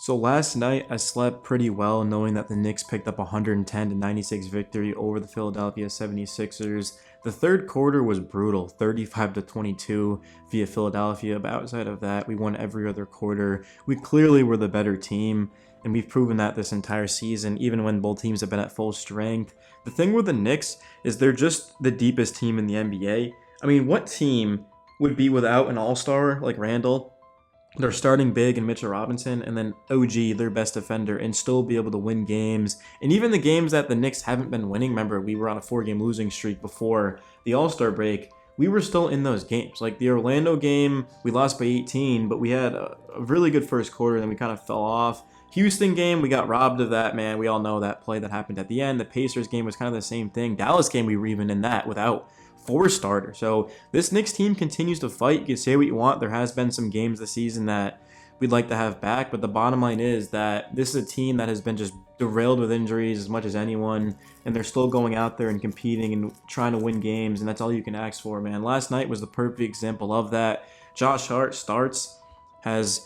So last night I slept pretty well knowing that the Knicks picked up a 110-96 victory over the Philadelphia 76ers. The third quarter was brutal, 35-22 via Philadelphia, but outside of that, we won every other quarter. We clearly were the better team, and we've proven that this entire season, even when both teams have been at full strength. The thing with the Knicks is they're just the deepest team in the NBA. I mean, what team would be without an all-star like Randall? They're starting big in Mitchell Robinson, and then OG, their best defender, and still be able to win games. And even the games that the Knicks haven't been winning, remember, we were on a 4-game losing streak before the All-Star break, we were still in those games. Like the Orlando game, we lost by 18, but we had a really good first quarter, then we kind of fell off. Houston game, we got robbed of that, man. We all know that play that happened at the end. The Pacers game was kind of the same thing. Dallas game, we were even in that without 4 starters. So this Knicks team continues to fight. You can say what you want. There has been some games this season that we'd like to have back, but the bottom line is that this is a team that has been just derailed with injuries as much as anyone, and they're still going out there and competing and trying to win games, and that's all you can ask for, man. Last night was the perfect example of that. Josh Hart starts, has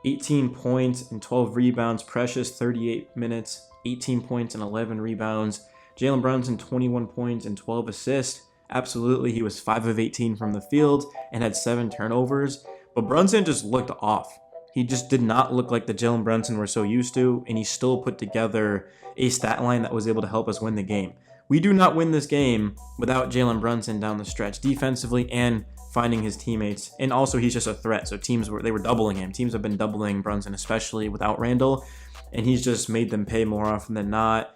18 points and 12 rebounds. Precious, 38 minutes, 18 points and 11 rebounds. Jalen Brunson, 21 points and 12 assists. Absolutely, he was 5 of 18 from the field and had 7 turnovers. But Brunson just looked off. He just did not look like the Jalen Brunson we're so used to, and he still put together a stat line that was able to help us win the game. We do not win this game without Jalen Brunson down the stretch, defensively and finding his teammates. And also, he's just a threat. So teams were doubling him. Teams have been doubling Brunson, especially without Randall, and he's just made them pay more often than not.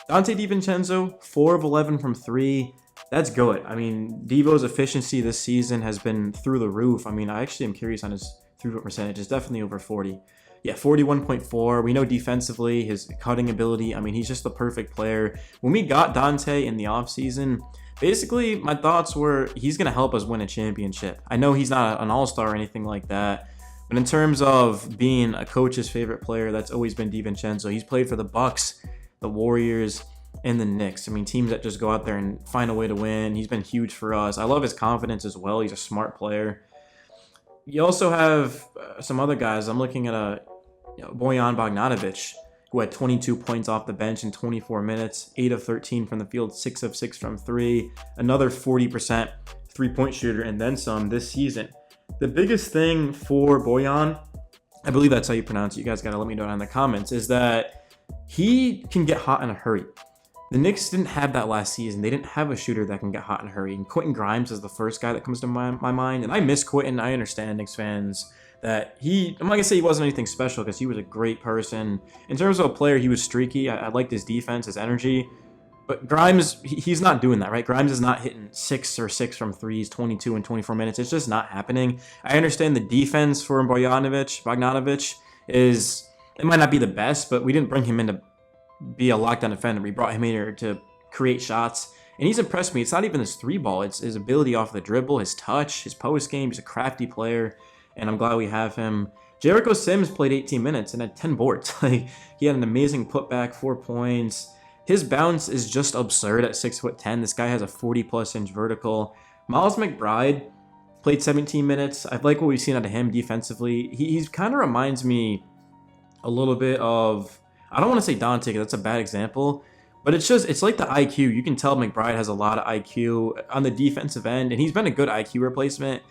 Dante DiVincenzo, 4 of 11 from 3. That's good. I mean, Devo's efficiency this season has been through the roof. I mean, I actually am curious on his three-point percentage. It's definitely over 40. Yeah, 41.4. We know defensively, his cutting ability. I mean, he's just the perfect player. When we got Dante in the offseason, basically, my thoughts were he's going to help us win a championship. I know he's not an all-star or anything like that, but in terms of being a coach's favorite player, that's always been DiVincenzo. He's played for the Bucks, the Warriors, and the Knicks. I mean, teams that just go out there and find a way to win. He's been huge for us. I love his confidence as well. He's a smart player. You also have some other guys. I'm looking at Bojan Bogdanovic, who had 22 points off the bench in 24 minutes, 8 of 13 from the field, 6 of 6 from 3, another 40% three-point shooter, and then some this season. The biggest thing for Bojan, I believe that's how you pronounce it, you guys got to let me know down in the comments, is that he can get hot in a hurry. The Knicks didn't have that last season. They didn't have a shooter that can get hot in a hurry. And Quentin Grimes is the first guy that comes to my mind. And I miss Quentin. I understand Knicks fans that I'm not going to say he wasn't anything special because he was a great person. In terms of a player, he was streaky. I liked his defense, his energy. But Grimes, he's not doing that, right? Grimes is not hitting 6 from threes, 22 and 24 minutes. It's just not happening. I understand the defense for Bogdanovic is, it might not be the best, but we didn't bring him in to be a lockdown defender. We brought him in here to create shots, and he's impressed me. It's not even his 3-ball. It's his ability off the dribble, his touch, his post game. He's a crafty player, and I'm glad we have him. Jericho Sims played 18 minutes and had 10 boards. Like, he had an amazing putback, 4 points. His bounce is just absurd at 6'10". This guy has a 40+ inch vertical. Miles McBride played 17 minutes. I like what we've seen out of him defensively. He kind of reminds me a little bit of, I don't want to say Dante because that's a bad example, but it's like the IQ. You can tell McBride has a lot of IQ on the defensive end, and he's been a good IQ replacement.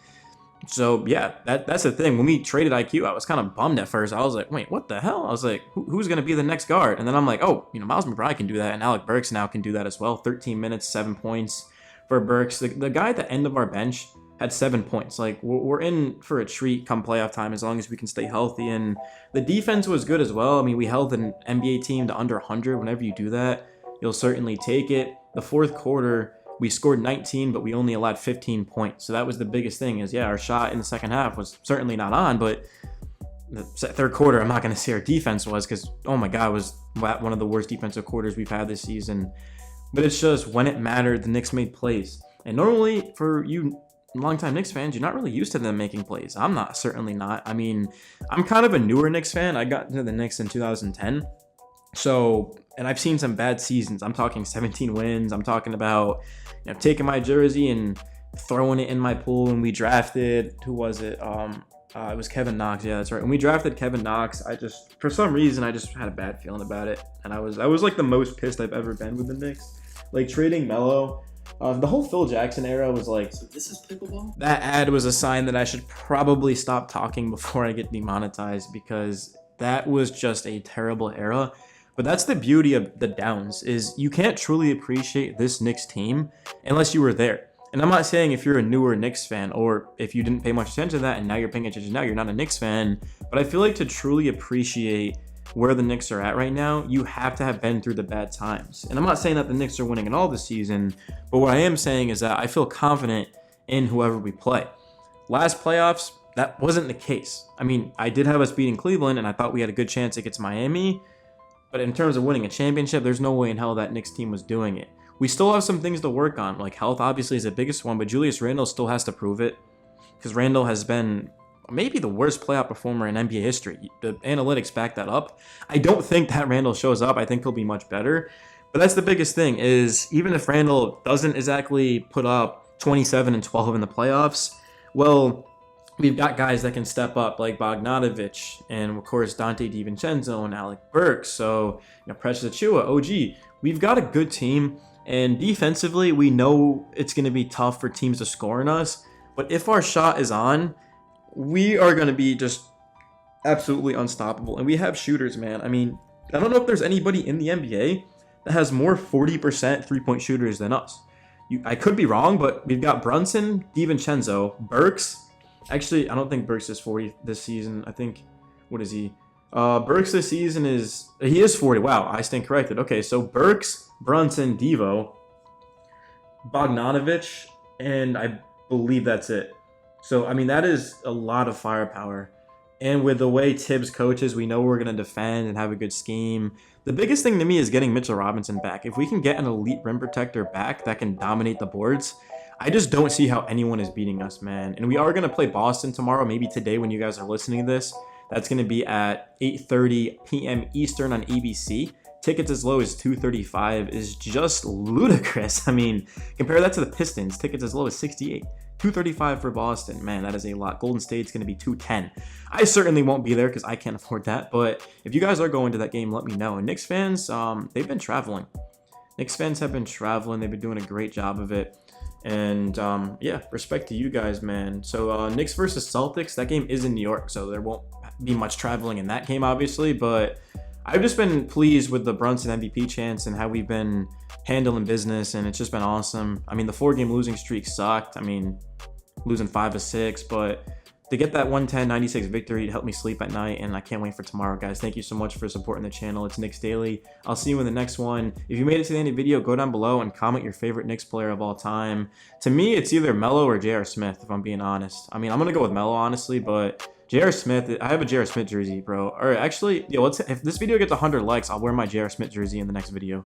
So yeah, that's the thing. When we traded IQ, I was kind of bummed at first. I was like, wait, what the hell? I was like, who's going to be the next guard? And then I'm like, oh, Miles McBride can do that, and Alec Burks now can do that as well. 13 minutes, 7 points for Burks. The guy at the end of our bench had 7 points. Like, we're in for a treat come playoff time as long as we can stay healthy. And the defense was good as well. I mean, we held an NBA team to under 100. Whenever you do that, you'll certainly take it. The fourth quarter, we scored 19, but we only allowed 15 points. So that was the biggest thing is, yeah, our shot in the second half was certainly not on, but the third quarter, I'm not going to say our defense was because, oh my God, it was one of the worst defensive quarters we've had this season. But it's just when it mattered, the Knicks made plays. And normally for you longtime Knicks fans, you're not really used to them making plays. I'm not, certainly not. I mean, I'm kind of a newer Knicks fan. I got into the Knicks in 2010. So, and I've seen some bad seasons. I'm talking 17 wins. I'm talking about, taking my jersey and throwing it in my pool. And we drafted, who was it? It was Kevin Knox. Yeah, that's right. When we drafted Kevin Knox, for some reason, I just had a bad feeling about it. And I was like the most pissed I've ever been with the Knicks. Like trading Melo. The whole Phil Jackson era was like... So this is pickleball? That ad was a sign that I should probably stop talking before I get demonetized, because that was just a terrible era. But that's the beauty of the Downs, is you can't truly appreciate this Knicks team unless you were there. And I'm not saying if you're a newer Knicks fan, or if you didn't pay much attention to that and now you're paying attention now, you're not a Knicks fan. But I feel like to truly appreciate where the Knicks are at right now, you have to have been through the bad times. And I'm not saying that the Knicks are winning at all this season, but what I am saying is that I feel confident in whoever we play. Last playoffs, that wasn't the case. I mean, I did have us beating Cleveland, and I thought we had a good chance against Miami. But in terms of winning a championship, there's no way in hell that Knicks team was doing it. We still have some things to work on. Like health obviously is the biggest one, but Julius Randle still has to prove it, because Randle has been maybe the worst playoff performer in NBA history. The analytics back that up. I don't think that Randle shows up. I think he'll be much better. But that's the biggest thing, is even if Randle doesn't exactly put up 27 and 12 in the playoffs, well, we've got guys that can step up like Bogdanovic and, of course, Dante DiVincenzo and Alec Burks. So, Precious Achiuwa, OG. We've got a good team. And defensively, we know it's going to be tough for teams to score on us. But if our shot is on, we are going to be just absolutely unstoppable. And we have shooters, man. I mean, I don't know if there's anybody in the NBA that has more 40% three-point shooters than us. I could be wrong, but we've got Brunson, DiVincenzo, Burks. Actually, I don't think Burks is 40 this season. I think, what is he? Burks this season he is 40. Wow, I stand corrected. Okay, so Burks, Brunson, Devo, Bogdanovic, and I believe that's it. So, I mean, that is a lot of firepower. And with the way Tibbs coaches, we know we're going to defend and have a good scheme. The biggest thing to me is getting Mitchell Robinson back. If we can get an elite rim protector back that can dominate the boards, I just don't see how anyone is beating us, man. And we are going to play Boston tomorrow, maybe today when you guys are listening to this. That's going to be at 8:30 p.m. Eastern on ABC. Tickets as low as $235 is just ludicrous. I mean, compare that to the Pistons. Tickets as low as $68. $235 for Boston. Man, that is a lot. Golden State's going to be $210. I certainly won't be there because I can't afford that. But if you guys are going to that game, let me know. And Knicks fans, they've been traveling. Knicks fans have been traveling. They've been doing a great job of it. And yeah, respect to you guys, man. So Knicks versus Celtics, that game is in New York, so there won't be much traveling in that game, obviously. But I've just been pleased with the Brunson MVP chance and how we've been handling business, and it's just been awesome. I mean, the 4-game losing streak sucked. I mean, losing 5 of 6, but to get that 110-96 victory, it helped me sleep at night, and I can't wait for tomorrow, guys. Thank you so much for supporting the channel. It's Knicks Daily. I'll see you in the next one. If you made it to the end of the video, go down below and comment your favorite Knicks player of all time. To me, it's either Melo or J.R. Smith, if I'm being honest. I mean, I'm going to go with Melo, honestly, but J.R. Smith, I have a J.R. Smith jersey, bro. All right, actually, yo, if this video gets 100 likes, I'll wear my J.R. Smith jersey in the next video.